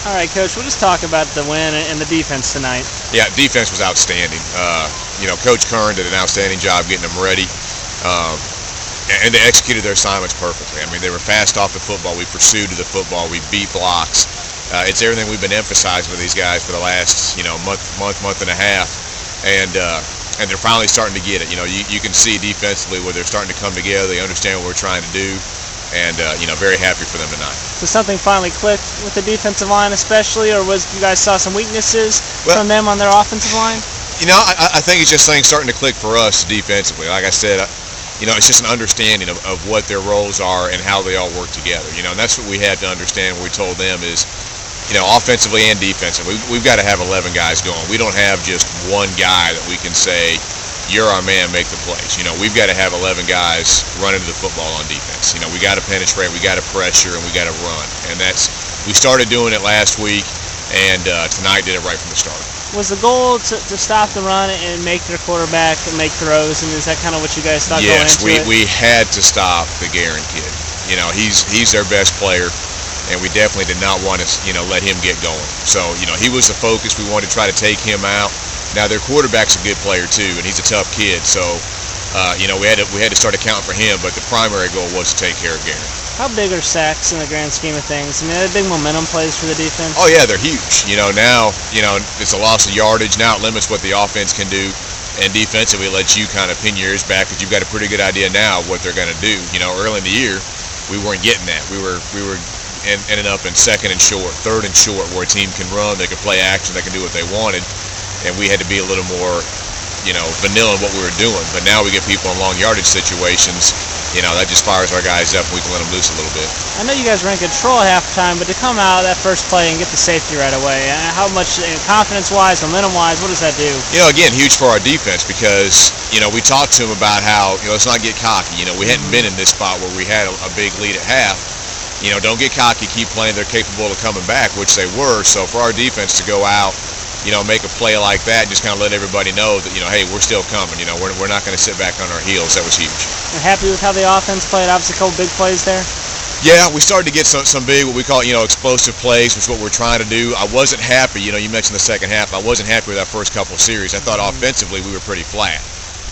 All right, Coach, we'll just talk about the win and the defense tonight. Yeah, defense was outstanding. Coach Kern did an outstanding job getting them ready, and they executed their assignments perfectly. I mean, they were fast off the football. We pursued the football. We beat blocks. It's everything we've been emphasizing with these guys for the last month and a half, and they're finally starting to get it. You can see defensively where they're starting to come together. They understand what we're trying to do. And, very happy for them tonight. So something finally clicked with the defensive line especially, or was you guys saw some weaknesses from them on their offensive line? I think it's just things starting to click for us defensively. Like I said, it's just an understanding of what their roles are and how they all work together. And that's what we had to understand when we told them is, offensively and defensively, we've got to have 11 guys going. We don't have just one guy that we can say, you're our man, make the plays. We've got to have 11 guys running to the football on defense. We got to penetrate, we got to pressure, and we got to run. And we started doing it last week, and tonight did it right from the start. Was the goal to stop the run and make their quarterback make throws, and is that kind of what you guys thought going into it? Yes, we had to stop the Guerin kid. He's their best player, and we definitely did not want to, let him get going. So, he was the focus. We wanted to try to take him out. Now their quarterback's a good player too, and he's a tough kid. So, we had to start accounting for him. But the primary goal was to take care of Guerin. How big are sacks in the grand scheme of things? I mean, they're big momentum plays for the defense. Oh yeah, they're huge. Now it's a loss of yardage. Now it limits what the offense can do, and defensively it lets you kind of pin your ears back because you've got a pretty good idea now of what they're going to do. Early in the year, we weren't getting that. We were ending up in second and short, third and short, where a team can run, they can play action, they can do what they wanted. And we had to be a little more, vanilla in what we were doing. But now we get people in long yardage situations, that just fires our guys up and we can let them loose a little bit. I know you guys were in control at halftime, but to come out of that first play and get the safety right away, how much confidence-wise, momentum-wise, what does that do? Again, huge for our defense because, we talked to them about how, let's not get cocky. We hadn't been in this spot where we had a big lead at half. Don't get cocky, keep playing. They're capable of coming back, which they were. So for our defense to go out, make a play like that, just kind of let everybody know that, hey, we're still coming. We're not going to sit back on our heels. That was huge. You're happy with how the offense played? Obviously, a couple big plays there. Yeah, we started to get some big, what we call, explosive plays, which is what we're trying to do. I wasn't happy. You mentioned the second half. I wasn't happy with that first couple of series. I thought offensively we were pretty flat.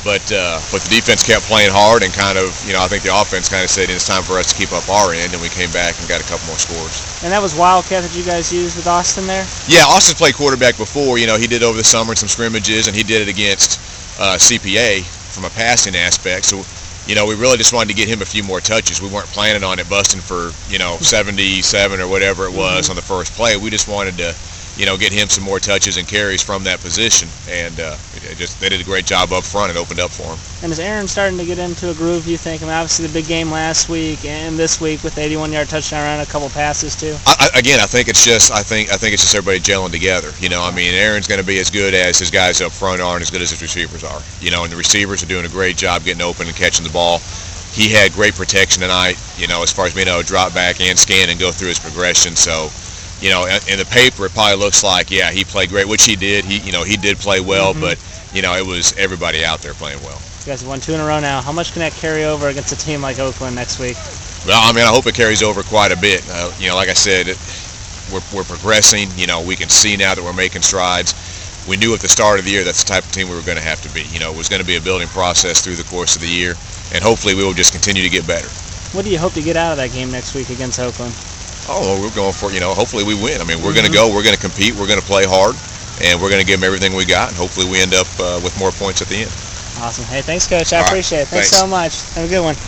But the defense kept playing hard and kind of, I think the offense kind of said it's time for us to keep up our end, and we came back and got a couple more scores. And that was Wildcat that you guys used with Austin there? Yeah, Austin's played quarterback before. He did over the summer in some scrimmages, and he did it against CPA from a passing aspect. So, we really just wanted to get him a few more touches. We weren't planning on it busting for, 77 or whatever it was on the first play. We just wanted to, get him some more touches and carries from that position. And they did a great job up front and opened up for him. And is Aaron starting to get into a groove, you think? I mean, obviously the big game last week and this week with the 81-yard touchdown run and a couple passes too. I think it's just everybody gelling together. Aaron's going to be as good as his guys up front are and as good as his receivers are. And the receivers are doing a great job getting open and catching the ball. He had great protection tonight, as far as being able to drop back and scan and go through his progression. So, in the paper, it probably looks like, yeah, he played great, which he did. He did play well, but, it was everybody out there playing well. You guys have won 2 in a row now. How much can that carry over against a team like Oakland next week? Well, I hope it carries over quite a bit. Like I said, we're progressing. We can see now that we're making strides. We knew at the start of the year that's the type of team we were going to have to be. It was going to be a building process through the course of the year, and hopefully we will just continue to get better. What do you hope to get out of that game next week against Oakland? Oh, we're going for, hopefully we win. We're going to go, we're going to compete, we're going to play hard, and we're going to give them everything we got, and hopefully we end up with more points at the end. Awesome. Hey, thanks, Coach. I appreciate it. Thanks so much. Have a good one.